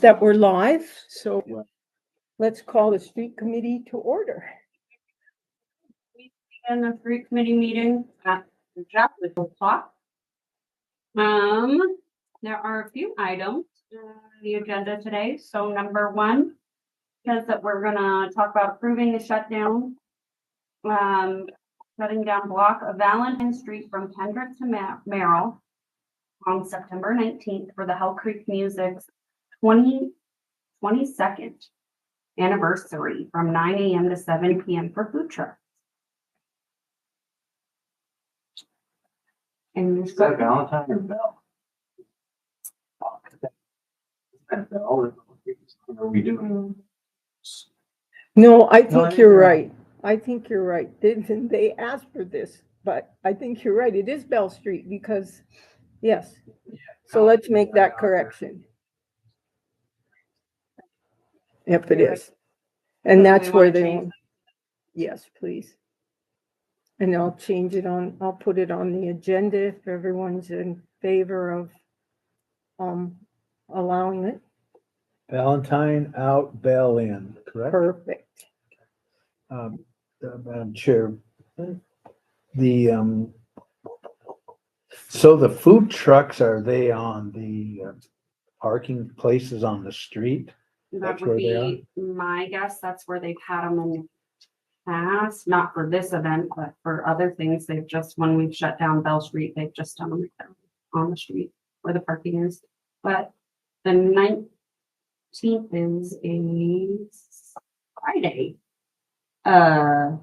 That we're live, so let's call the street committee to order. And the street committee meeting at the shop with the clock. There are a few items on the agenda today. So number one says that we're gonna talk about approving the shutdown. Shutting down block of Valentine Street from Kendrick to Merrill on September 19th for the Hell Creek Music's 22nd anniversary from 9 a.m. to 7 p.m. for food trucks. And Is that Valentine or Bell? Bell? Are we doing? No, I I think think you're you're right. I think you're right. They asked for this, but I think you're right. It is Bell Street because, yes. So let's make that correction. Yep, it is. And So that's we where wanna they change want. Yes, please. And I'll change it on, I'll put it on the agenda if everyone's in favor of allowing it. Valentine out, Bell in, correct? Perfect. Madam Chair, so the food trucks, are they on the parking places on the street? That That's would where they be my guess. That's where they've had them in the past, not for this event, but for other things. They've just, when we've shut down Bell Street, they've just done them on the street where the parking is. But the 19th is a Friday. I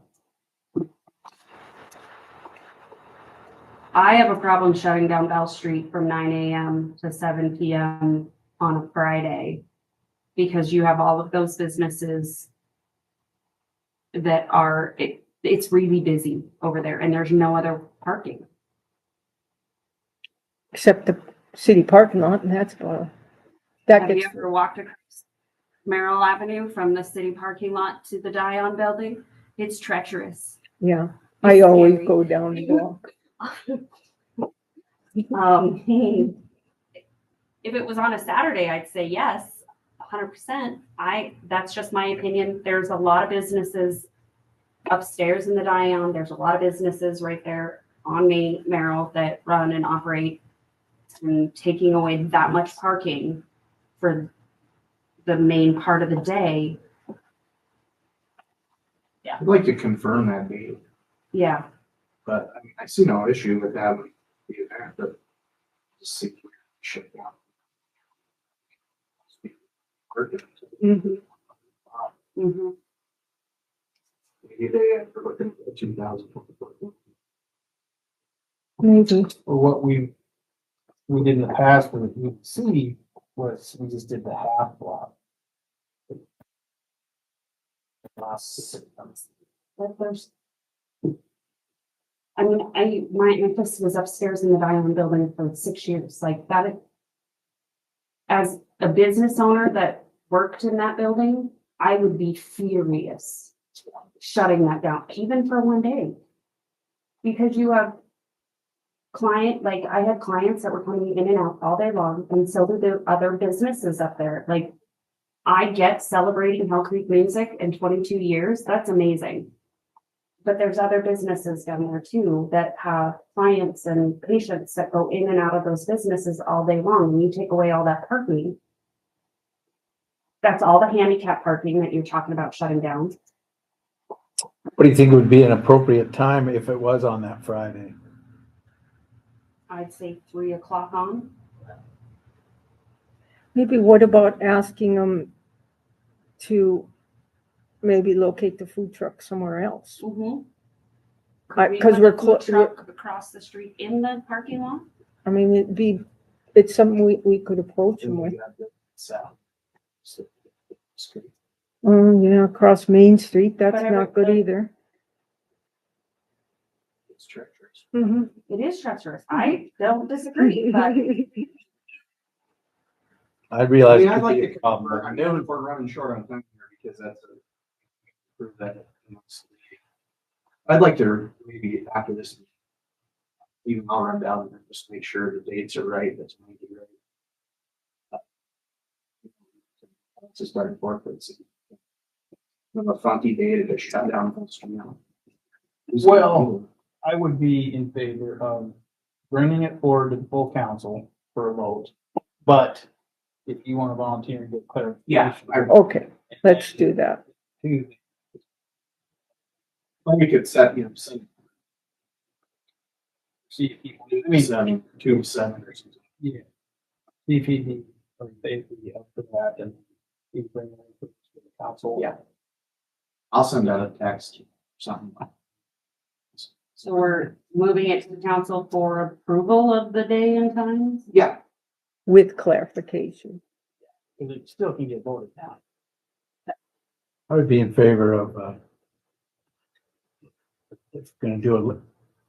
have a problem shutting down Bell Street from 9 a.m. to 7 p.m. on a Friday because you have all of those businesses that are, it's really busy over there and there's no other parking. Except the city parking lot, and that's that Have you gets, ever walked across Merrill Avenue from the city parking lot to the Dion building? It's treacherous. yeah. I It's always scary. go down the block. If it was on a Saturday, I'd say yes, 100%. That's just my opinion. There's a lot of businesses upstairs in the Dion. There's a lot of businesses right there on Main Merrill that run and operate, and taking away that much parking for the main part of the day. I'd like to confirm that date, Yeah. but I mean, I see no issue with having the event, but just see shut down. Mhm. Mm-hmm. Maybe they are looking for 2024. Maybe. Or what we did in the past with the city was we just did the half block. Last 6 months. But there's, I mean, my office was upstairs in the Dion building for 6 years, like that. As a business owner that worked in that building, I would be furious shutting that down, even for one day. Because you have I had clients that were coming in and out all day long, and so did the other businesses up there. Like, I get celebrating Hell Creek music in 22 years. That's amazing. But there's other businesses down there too that have clients and patients that go in and out of those businesses all day long. And you take away all that parking. That's all the handicap parking that you're talking about shutting down. What do you think would be an appropriate time if it was on that Friday? I'd say 3 o'clock on. Maybe what about asking them to maybe locate the food truck somewhere else? Mm-hmm. Because we're close. Across the street in the parking lot. I mean, it's something we could approach them with. South. Oh, yeah, across Main Street, that's But not good either. It's treacherous. Mm-hmm. It is treacherous. I don't disagree, but I I realize mean, it I'd could like be to a problem. confirm, I know if we're running short on time here because that's prove that. I'd like to maybe after this, even I'll run down and just make sure the dates are right, that's maybe right. to start forth. It's a funky day to shut down. You know. Well, I would be in favor of bringing it forward to the full council for a vote. But if you want to volunteer and get clarification. Yeah, Okay, let's do that. we could set, you know, some See if people, I mean, 2-7 or something. yeah. See if he'd be, or if they'd be up for that and he'd bring it to the council. Yeah. I'll send out a text or something. So we're moving it to the council for approval of the day and times? Yeah, With clarification. Because it still can get voted down. I would be in favor of, if we're gonna do it,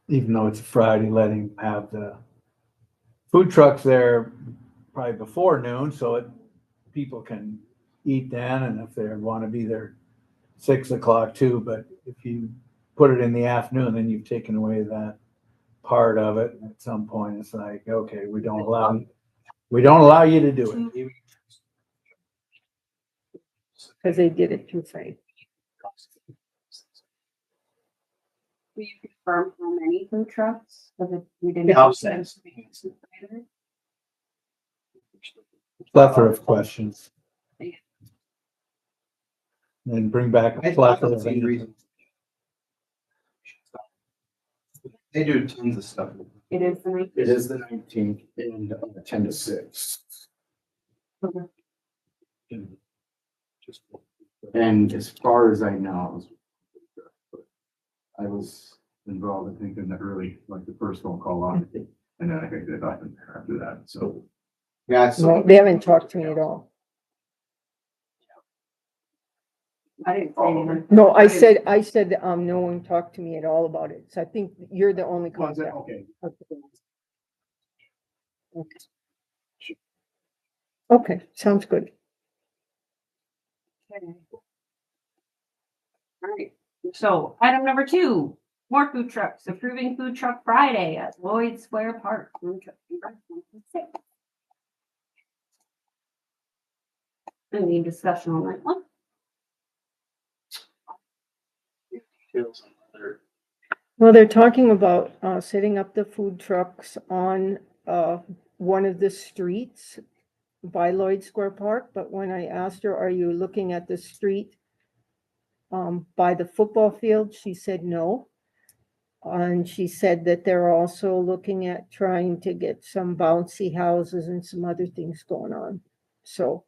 even though it's a Friday, letting them have the food trucks there probably before noon, so it, people can eat then, and if they want to be there 6 o'clock too, but if you put it in the afternoon, then you've taken away that part of it, and at some point, it's like, okay, we don't allow you to do it. Because they did it too fast. Will you confirm how many food trucks? Because we didn't. I'll send. Plethora of questions. And bring back a I plethora don't of see any reason. They do tons of stuff. It is the night. It is the 19th and 10 to 6. Okay. And as far as I know, I was involved, I think, in the early, like the first phone call on it. And then I think they got in there after that. So Yeah, it's. No, they haven't talked to me at all. I didn't say anything. No, I said, no one talked to me at all about it. So I think you're the only contact. okay. Okay, sounds good. Okay. All right, so item number 2, more food trucks, approving Food Truck Friday at Lloyd Square Park. Any discussion on that one? Well, they're talking about setting up the food trucks on one of the streets by Lloyd Square Park. But when I asked her, are you looking at the street by the football field? She said no. And she said that they're also looking at trying to get some bouncy houses and some other things going on. So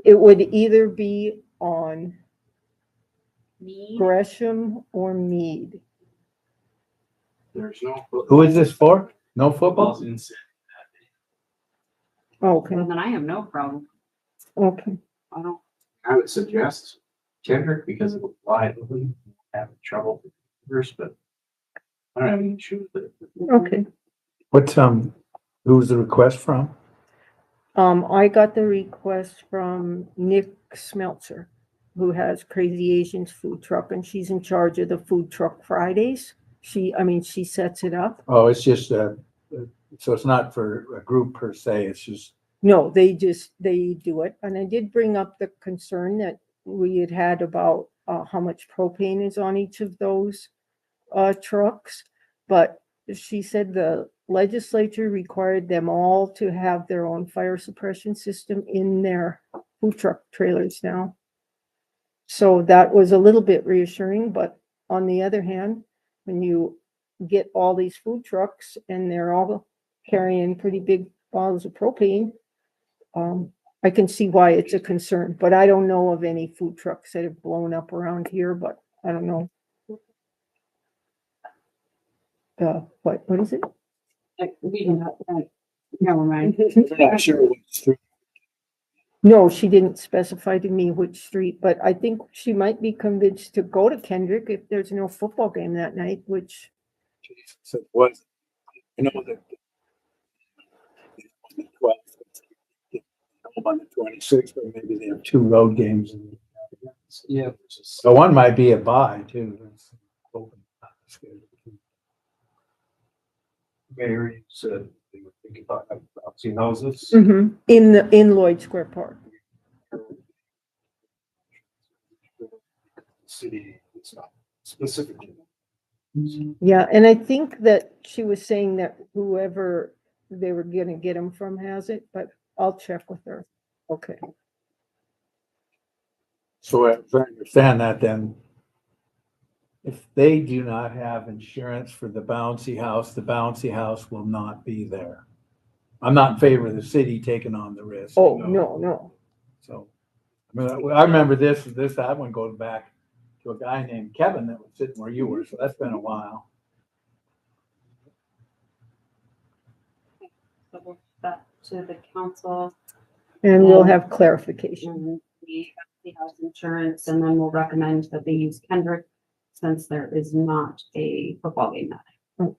it would either be on Me? Gresham or Mead. There's no. Who is this for? No Football's football? insane. Okay, Well, then I have no problem. okay. I don't. I would suggest Kendrick because of liability, having trouble with first, but I don't have any issue with it. Okay. What's, who was the request from? I got the request from Nick Smeltzer, who has Crazy Asians food truck, and she's in charge of the Food Truck Fridays. She sets it up. Oh, it's just, so it's not for a group per se, it's just, No, they do it. And I did bring up the concern that we had about how much propane is on each of those trucks. But she said the legislature required them all to have their own fire suppression system in their food truck trailers now. So that was a little bit reassuring, but on the other hand, when you get all these food trucks and they're all carrying pretty big bottles of propane, I can see why it's a concern, but I don't know of any food trucks that have blown up around here, but I don't know. What is it? We can, never mind. not sure what's through. No, she didn't specify to me which street, but I think she might be convinced to go to Kendrick if there's no football game that night, which, So it was, you know, that. On the 12th, on the 26th, but maybe they have 2 road games. Yeah. So one might be a bye too. Mayor said they were thinking about bouncy houses. in Lloyd Square Park. city, it's not specifically. Yeah, and I think that she was saying that whoever they were gonna get them from has it, but I'll check with her. Okay, So as I understand that then, if they do not have insurance for the bouncy house will not be there. I'm not in favor of the city taking on the risk. oh, no, So, I mean, I remember that one goes back to a guy named Kevin that was sitting where you were, so that's been a while. So we'll back to the council and we'll have clarification. and the house insurance, and then we'll recommend that they use Kendrick since there is not a football game that night.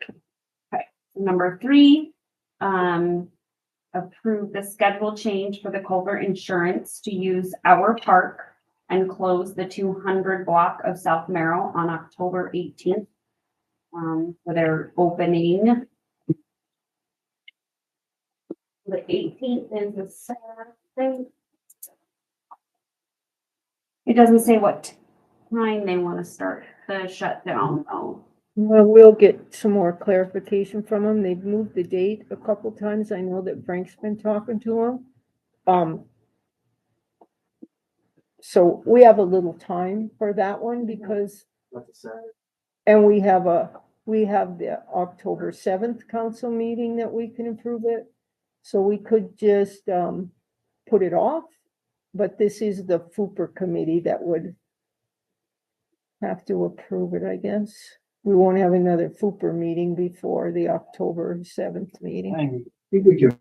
Okay, Number 3, approve the schedule change for the Culver Insurance to use our park and close the 200 block of South Merrill on October 18th. For their opening. The 18th is a Saturday. It doesn't say what time they want to start the shutdown though. well, we'll get some more clarification from them. They've moved the date a couple times. I know that Frank's been talking to them. So we have a little time for that one because, That's a Saturday. and we have the October 7th council meeting that we can approve it. So we could just, put it off, but this is the FUPR committee that would have to approve it, I guess. We won't have another FUPR meeting before the October 7th meeting. I think we can.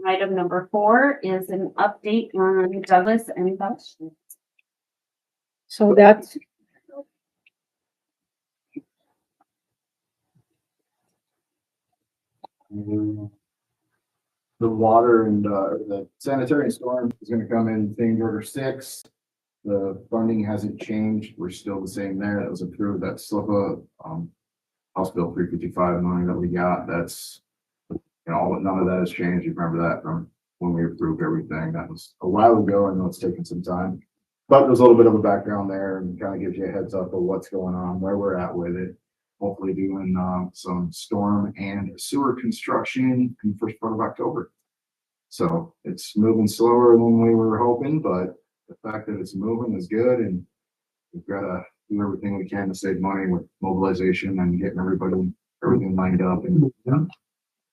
Item number 4 is an update on Douglas and Belch. So that's, The water and, the sanitary storm is gonna come in change order 6. The funding hasn't changed. We're still the same there. That was approved. That's still House Bill 355 money that we got. That's, none of that has changed. You remember that from when we approved everything. That was a while ago. I know it's taken some time. But there's a little bit of a background there and kind of gives you a heads up of what's going on, where we're at with it. Hopefully doing some storm and sewer construction in the first part of October. So it's moving slower than we were hoping, but the fact that it's moving is good, and we've got to do everything we can to save money with mobilization and getting everything lined up and at the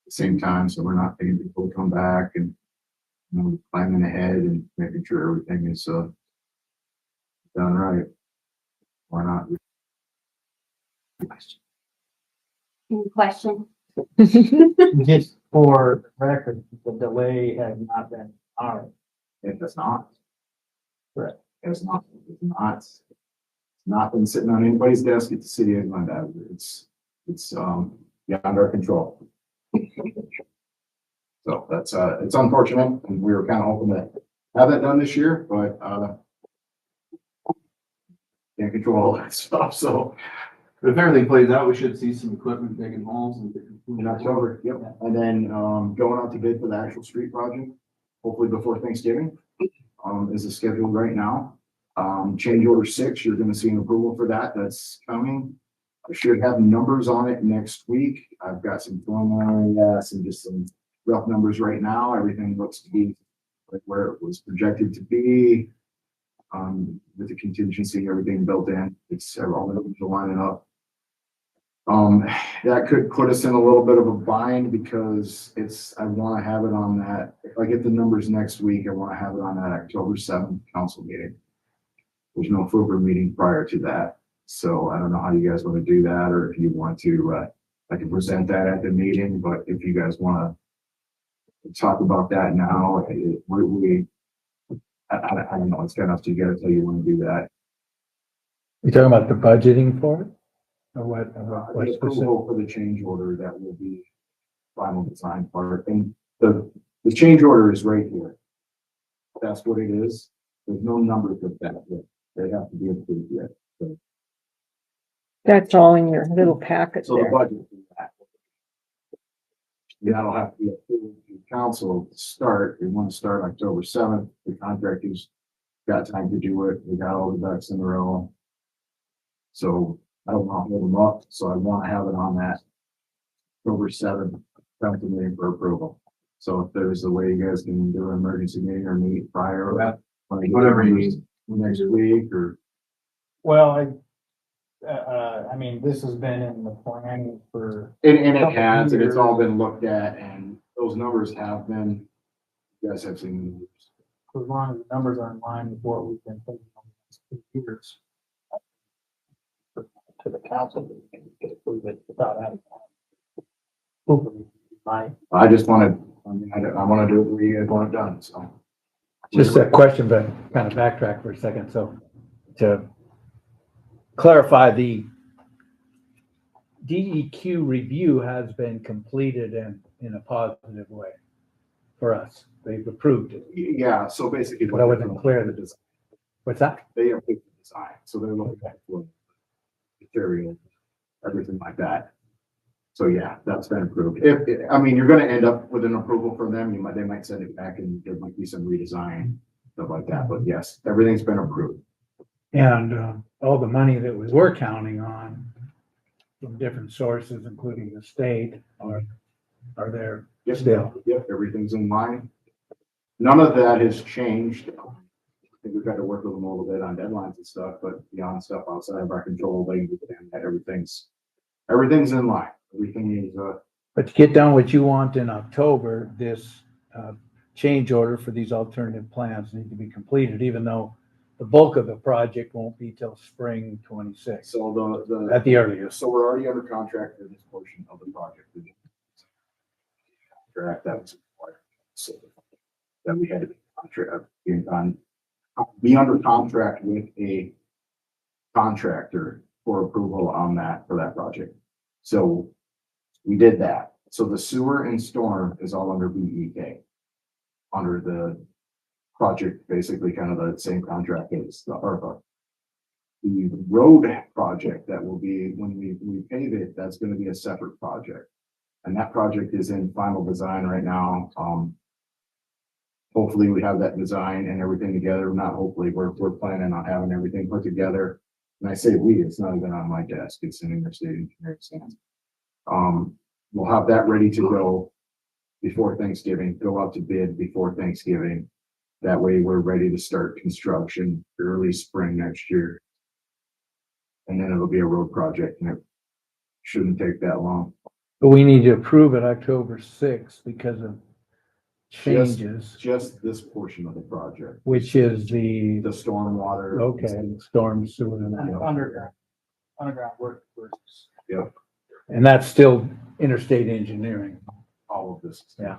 same time, so we're not getting people to come back and planning ahead and making sure everything is done right. Why not? Any question? just for record, the delay has not been ours. It does not. Correct. It's not. It's not been sitting on anybody's desk at the city of Glendive. It's beyond our control. So that's it's unfortunate, and we were kind of hoping to have that done this year, but can't control all that stuff. So If everything plays out, we should see some equipment digging holes and. in October, yep. And then going out to bid for the actual street project, hopefully before Thanksgiving, is the schedule right now. Change order 6, you're gonna see an approval for that. That's coming. I should have numbers on it next week. I've got some preliminary, and just some rough numbers right now. Everything looks to be like where it was projected to be. With the contingency, everything built in. It's all the numbers are lining up. That could put us in a little bit of a bind because I want to have it on that. If I get the numbers next week, I want to have it on that October 7th council meeting. There's no FUPR meeting prior to that. So I don't know how you guys want to do that, or if you want to, I can present that at the meeting, but if you guys want to talk about that now, I don't know, it's kind of up to you guys how you want to do that. You talking about the budgeting for it? Or what? The approval for the change order, that will be final design part, and the change order is right here. That's what it is. There's no numbers with that yet. They have to be approved yet. So, that's all in your little packet so the there. budget is that. That'll have to be approved to council to start. We want to start October 7th. The contractors got time to do it. We got all the ducks in a row. So I don't want to hold them up, so I want to have it on that October 7th, council meeting for approval. So if there's a way you guys can do an emergency meeting or meet prior, whatever you need next week or. Well, I mean, this has been in the planning for, And it Couple has, and it's all years. been looked at, and those numbers have been, you guys have seen the numbers. as long as the numbers are in line with what we've been thinking over the last 2 years. To the council, we can get approve it without having. I just wanted, I mean, I want to do it where you guys want it done, so. Just a question, but kind of backtrack for a second. So to clarify, the DEQ review has been completed in a positive way for us. They've approved it. Yeah, so basically. But I wasn't clear. The design. What's that? They approved the design, so they're looking at the material, everything like that. So yeah, that's been approved. I mean, you're gonna end up with an approval from them. They might send it back and there might be some redesign, stuff like that, but yes, everything's been approved. And all the money that we were counting on from different sources, including the state, are there Yes, still. Yep, everything's in line. None of that has changed. I think we've got to work with them a little bit on deadlines and stuff, but beyond stuff outside of our control, everything's in line. Everything is, But to get done what you want in October, this change order for these alternative plans need to be completed, even though the bulk of the project won't be till spring 26, so at the earliest. so we're already under contract for this portion of the project. Correct, that was required. So that we had to be under contract with a contractor for approval on that, for that project. So we did that. So the sewer and storm is all under BEK. Under the project, basically kind of the same contract as the ARPA. The road project that will be, when we pave it, that's gonna be a separate project. And that project is in final design right now. Hopefully we have that design and everything together. Not hopefully, we're planning on having everything put together. And I say we, it's not even on my desk, it's in the state engineer's hands. We'll have that ready to go before Thanksgiving, go out to bid before Thanksgiving. That way we're ready to start construction early spring next year. And then it'll be a road project and it shouldn't take that long. But we need to approve it October 6th because of changes, Just this portion of the project, which is the, stormwater. okay, storm sewer. and that. Underground work versus. And that's still interstate engineering. All of this. Yeah.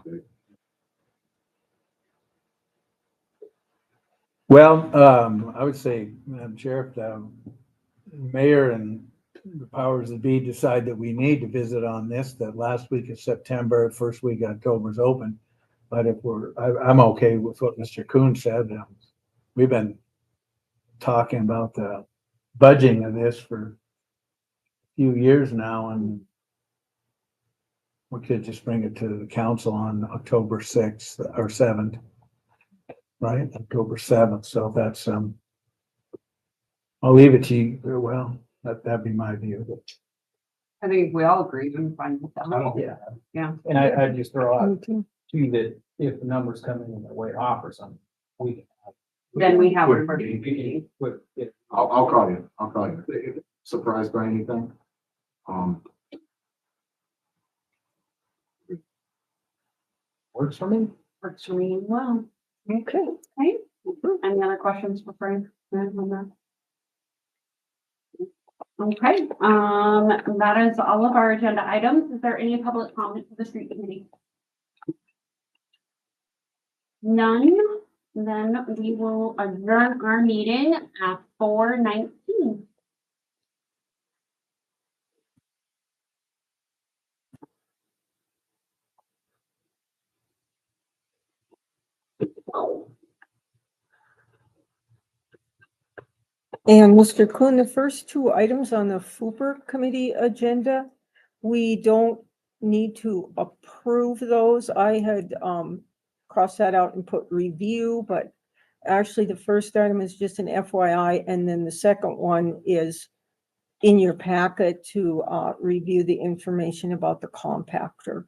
Well, I would say, Madam Chair, if the mayor and the powers that be decide that we need to visit on this, that last week of September, first week of October is open. But if I'm okay with what Mr. Kuhn said. We've been talking about the budgeting of this for a few years now, and we could just bring it to the council on October 6th or 7th. Right, October 7th, so that's, I'll leave it to you, well, that'd be my view. I think we all agree, I'm fine with that. Yeah. And I'd just throw out Okay. too, that if the numbers come in the way off or something, we can. Then we have. Quick. emergency. I'll call you. If surprised by anything. Works for me. Works for me as well. Okay. Okay, any other questions for Frank? Okay, that is all of our agenda items. Is there any public comment for the street committee? None, then we will adjourn our meeting at 4:19. And Mr. Kuhn, the first two items on the FUPR committee agenda, we don't need to approve those. I had, crossed that out and put review, but actually the first item is just an FYI, and then the second one is in your packet to, review the information about the compactor.